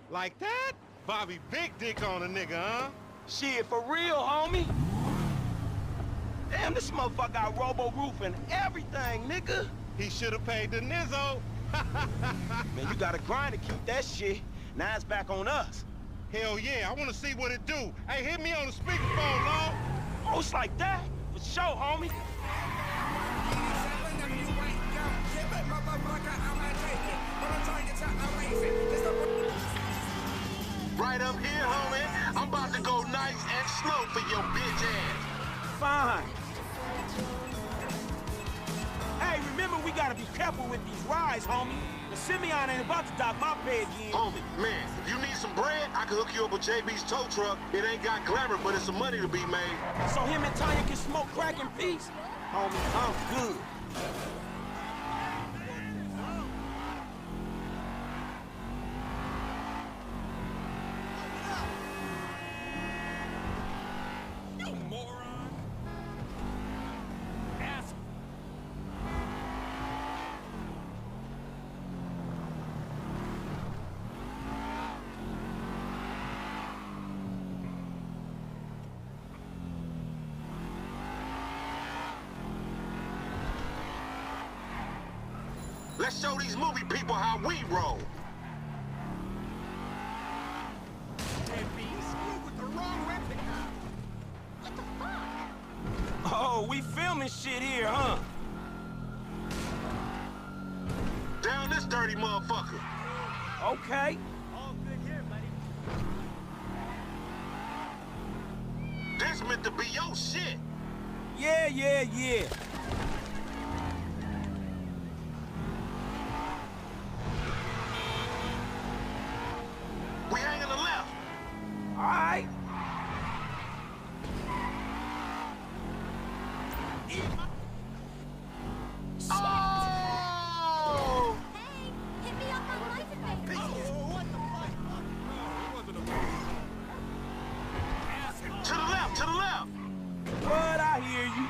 Like that? Bobby big dick on a nigga, huh? Shit, for real, homie. Damn, this motherfucker got robo-roof and everything, nigga. He should've paid the nizzo. Man, you gotta grind to keep that shit. Now it's back on us. Hell yeah, I wanna see what it do. Hey, hit me on the speakerphone, Lord. Oh, it's like that? For sure, homie. Right up here, homie. I'm about to go nice and slow for your bitch ass. Fine. Hey, remember we gotta be careful with these rides, homie. The Simeon ain't about to dock my pay again. Homie, man, if you need some bread, I can hook you up with JB's tow truck. It ain't got glamour, but it's some money to be made. So him and Tanya can smoke crack in peace? Homie, I'm good. Let's show these movie people how we roll. Oh, we filming shit here, huh? Down this dirty motherfucker. Okay. All good here, buddy. This meant to be your shit. Yeah. We hang in the left. All right. Oh! Hey, hit me up on life adventures. To the left, to the left. What? I hear you.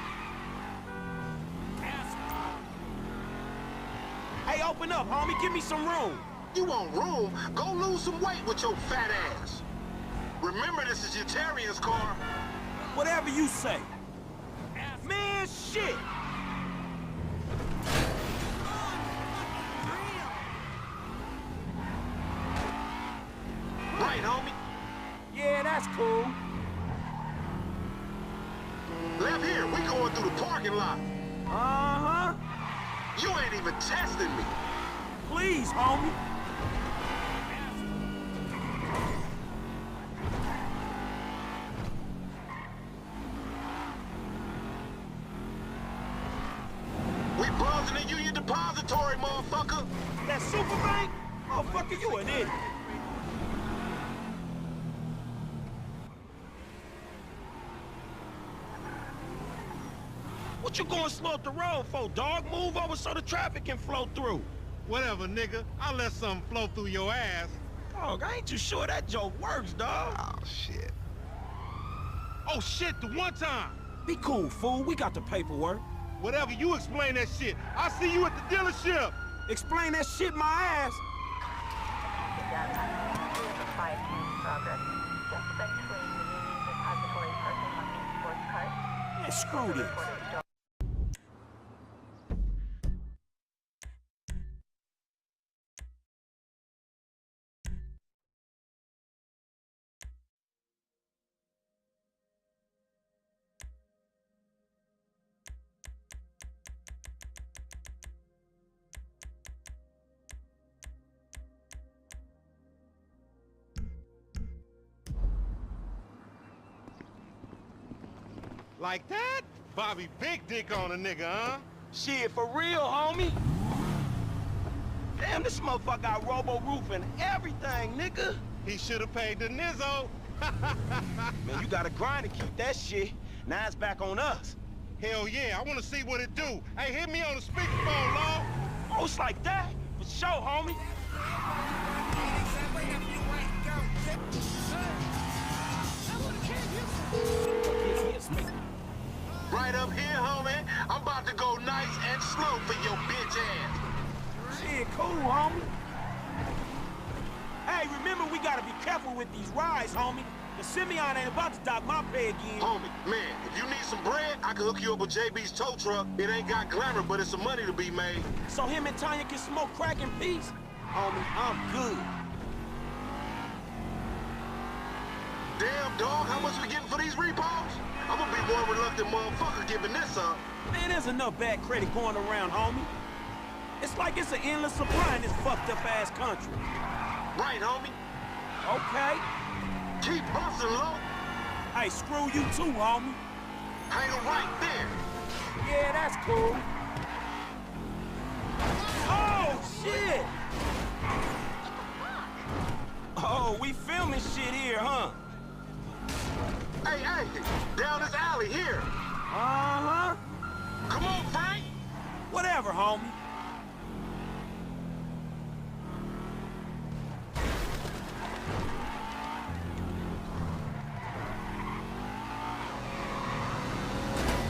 Hey, open up, homie. Give me some room. You want room? Go lose some weight with your fat ass. Remember, this is your Terrier's car. Whatever you say. Man, shit. Right, homie. Yeah, that's cool. Left here, we going through the parking lot. Uh-huh. You ain't even testing me. Please, homie. We buzzing in Union Depository, motherfucker. That super bank? Motherfucker, you an idiot. What you going slow up the road for, dog? Move over so the traffic can flow through. Whatever, nigga. I'll let something flow through your ass. Dog, I ain't too sure that joke works, dog. Oh, shit. Oh, shit, the one time. Be cool, fool. We got the paperwork. Whatever, you explain that shit. I'll see you at the dealership. Explain that shit my ass. Man, screw this. Like that? Bobby big dick on a nigga, huh? Shit, for real, homie. Damn, this motherfucker got robo-roof and everything, nigga. He should have paid the nizzo. Man, you gotta grind to keep that shit. Now it's back on us. Hell yeah, I want to see what it do. Hey, hit me on the speakerphone, Law. Oh, it's like that? For sure, homie. Right up here, homie. I'm about to go nice and slow for your bitch ass. Shit, cool, homie. Hey, remember we gotta be careful with these rides, homie. The Simeon ain't about to dock my pay again. Homie, man, if you need some bread, I can hook you up with JB's tow truck. It ain't got glamour, but it's some money to be made. So him and Tanya can smoke crack in peace? Homie, I'm good. Damn, dog, how much we getting for these repos? I'm gonna be one reluctant motherfucker giving this up. Man, there's enough bad credit going around, homie. It's like it's an endless supply in this fucked up ass country. Right, homie. Okay. Keep busting, low. Hey, screw you too, homie. Hang 'em right there. Yeah, that's cool. Oh, shit! Oh, we filming shit here, huh? Hey, hey, down this alley here. Uh-huh. Come on, Frank. Whatever, homie.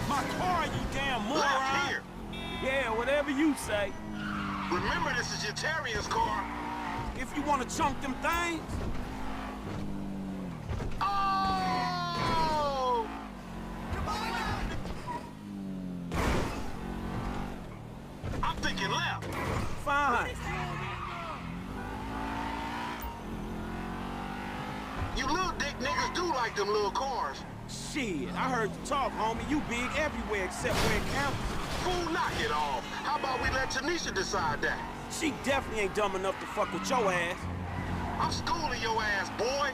My car, you damn moron. Left here. Yeah, whatever you say. Remember, this is your Terrier's car. If you want to chunk them things. Oh! I'm thinking left. Fine. You little dick niggas do like them little cars. Shit, I heard you talk, homie. You big everywhere except where it counts. Fool, knock it off. How about we let Tanisha decide that? She definitely ain't dumb enough to fuck with your ass. I'm schooling your ass, boy.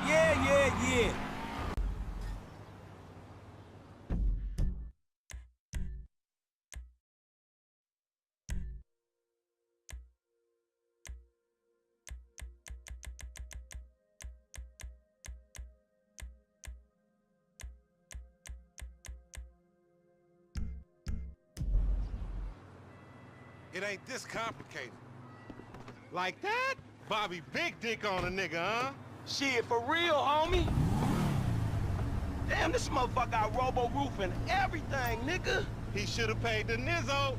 Yeah. It ain't this complicated. Like that? Bobby big dick on a nigga, huh? Shit, for real, homie. Damn, this motherfucker got robo-roof and everything, nigga. He should have paid the nizzo.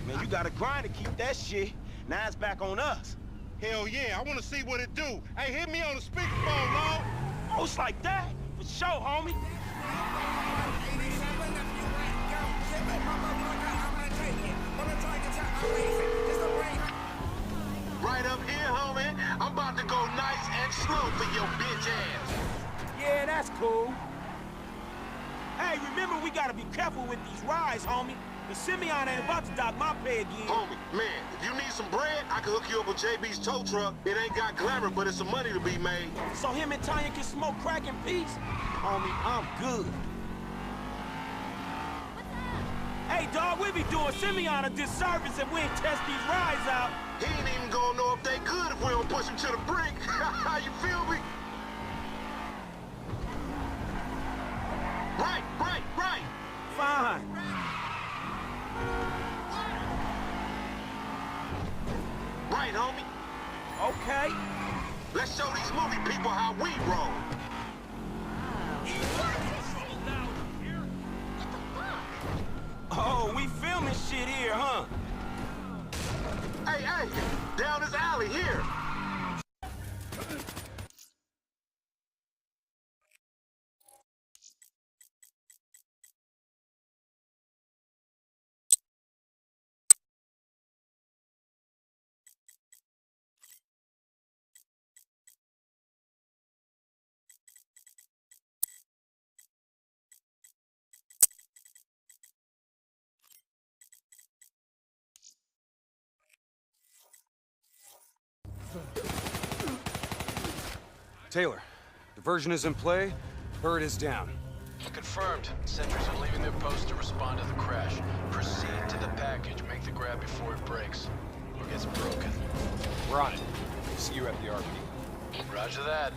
Man, you gotta grind to keep that shit. Now it's back on us. Hell yeah, I want to see what it do. Hey, hit me on the speakerphone, Law. Oh, it's like that? For sure, homie. Right up here, homie. I'm about to go nice and slow for your bitch ass. Yeah, that's cool. Hey, remember we gotta be careful with these rides, homie. The Simeon ain't about to dock my pay again. Homie, man, if you need some bread, I can hook you up with JB's tow truck. It ain't got glamour, but it's some money to be made. So him and Tanya can smoke crack in peace? Homie, I'm good. Hey, dog, we be doing Simeon a disservice if we ain't test these rides out. He ain't even gonna know if they good if we don't push him to the brink. You feel me? Right. Fine. Okay. Let's show these movie people how we roll. Oh, we filming shit here, huh? Hey, hey, down this alley here. Taylor, diversion is in play. Bird is down. Confirmed. Sentries are leaving their post to respond to the crash. Proceed to the package. Make the grab before it breaks or gets broken. We're on it. See you at the RP. Roger that.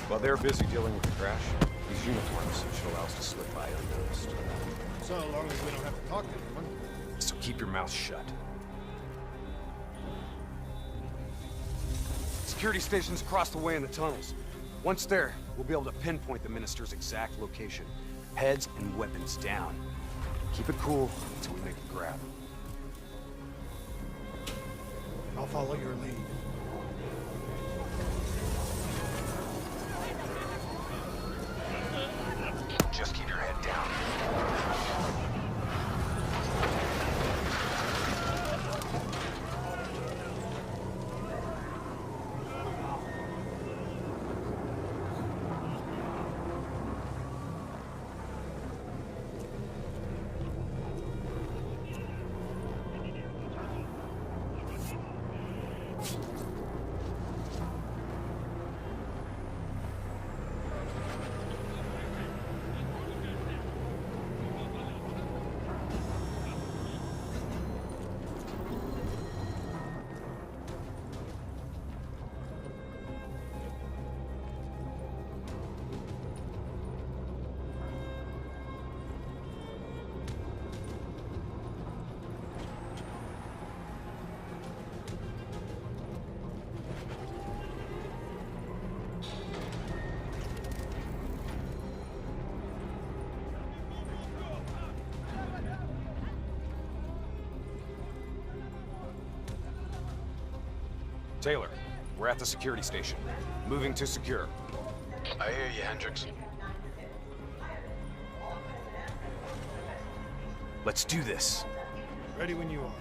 While they're busy dealing with the crash, these uniforms should allow us to slip by unnoticed. So long as we don't have to talk to anyone. So keep your mouth shut. Security stations across the way in the tunnels. Once there, we'll be able to pinpoint the minister's exact location. Heads and weapons down. Keep it cool until we make the grab. I'll follow your lead. Just keep your head down. Taylor, we're at the security station. Moving to secure. I hear you, Hendricks. Let's do this. Ready when you are.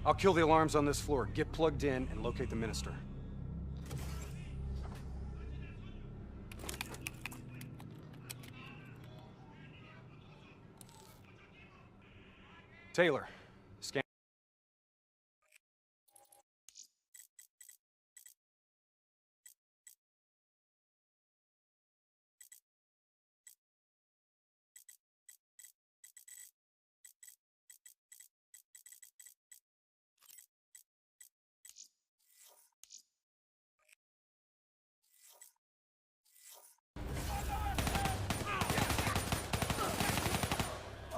I'll kill the alarms on this floor, get plugged in, and locate the minister. Taylor, scan.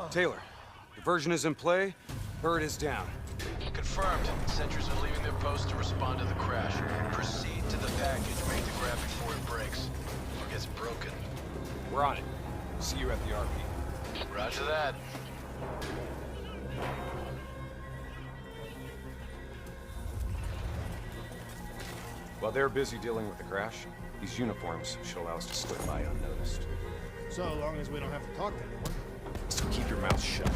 Taylor, diversion is in play. Bird is down. Confirmed. Sentries are leaving their post to respond to the crash. Proceed to the package. Make the grab before it breaks or gets broken. We're on it. See you at the RP. Roger that. While they're busy dealing with the crash, these uniforms should allow us to slip by unnoticed. So long as we don't have to talk to anyone. So keep your mouth shut.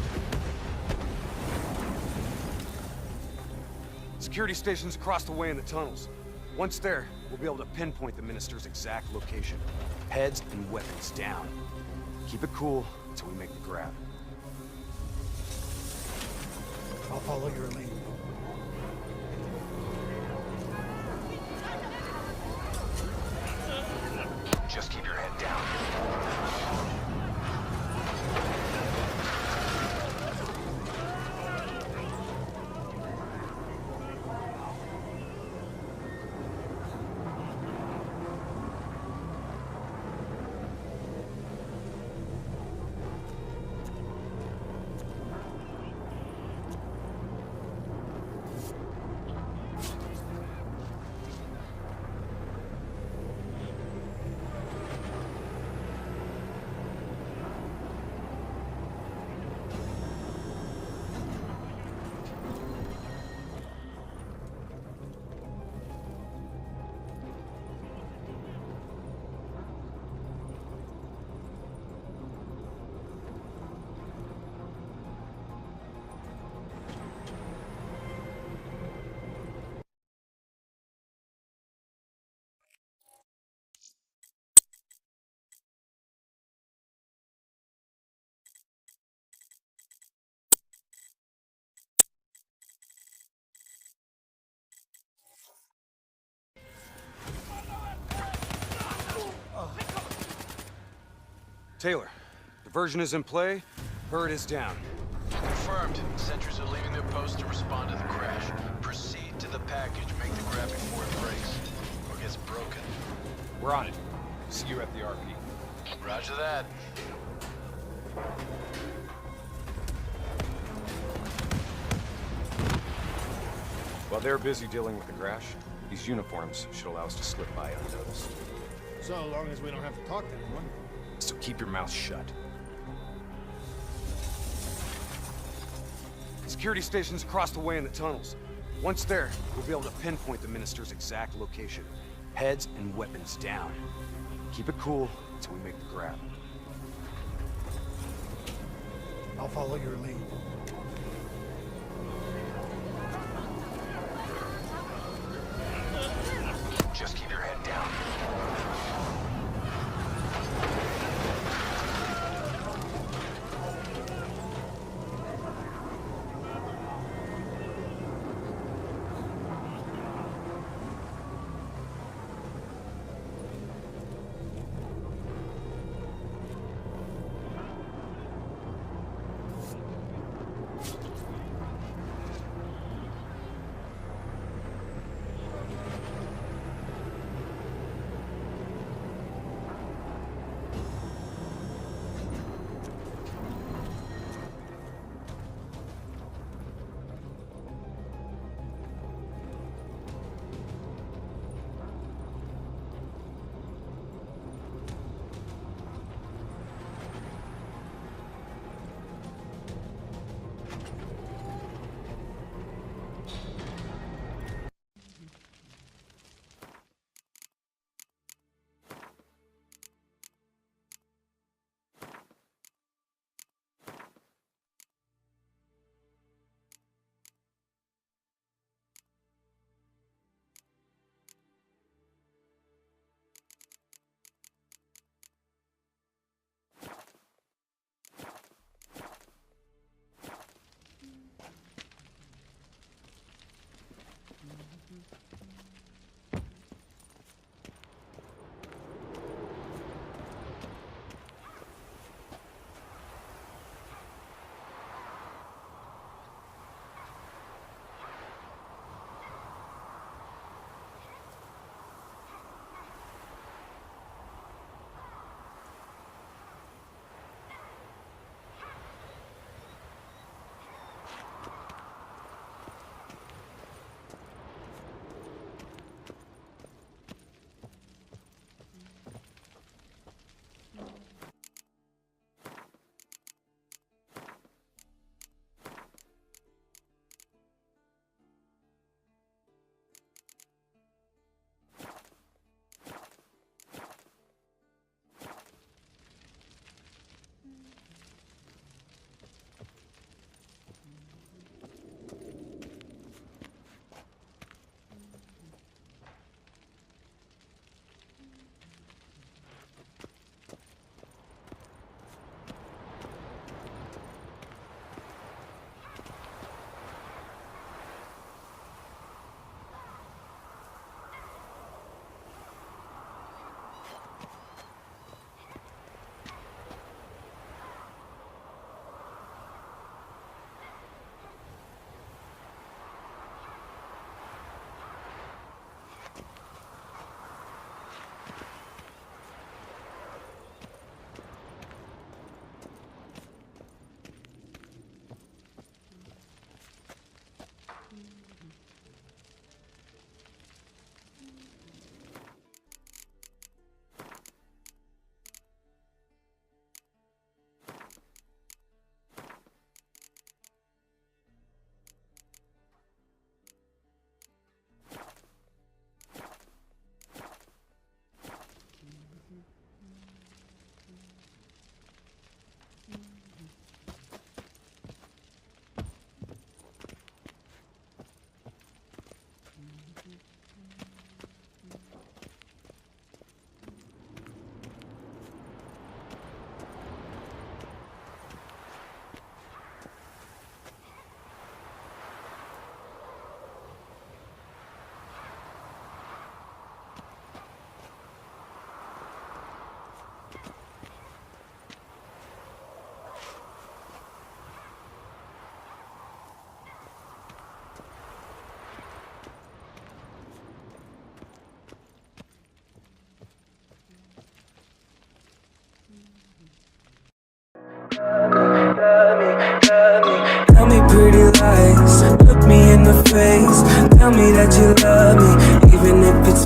Security stations across the way in the tunnels. Once there, we'll be able to pinpoint the minister's exact location. Heads and weapons down. Keep it cool until we make the grab. I'll follow your lead. Just keep your head down. Taylor, diversion is in play. Bird is down. Confirmed. Sentries are leaving their post to respond to the crash. Proceed to the package. Make the grab before it breaks. Or gets broken. We're on it. See you at the RP. Roger that. While they're busy dealing with the crash, these uniforms should allow us to slip by unnoticed. So long as we don't have to talk to anyone. So keep your mouth shut. Security stations across the way in the tunnels. Once there, we'll be able to pinpoint the minister's exact location. Heads and weapons down. Keep it cool until we make the grab. I'll follow your lead. Just keep your head down. Tell me pretty lies, look me in the face. Tell me that you love me, even if it's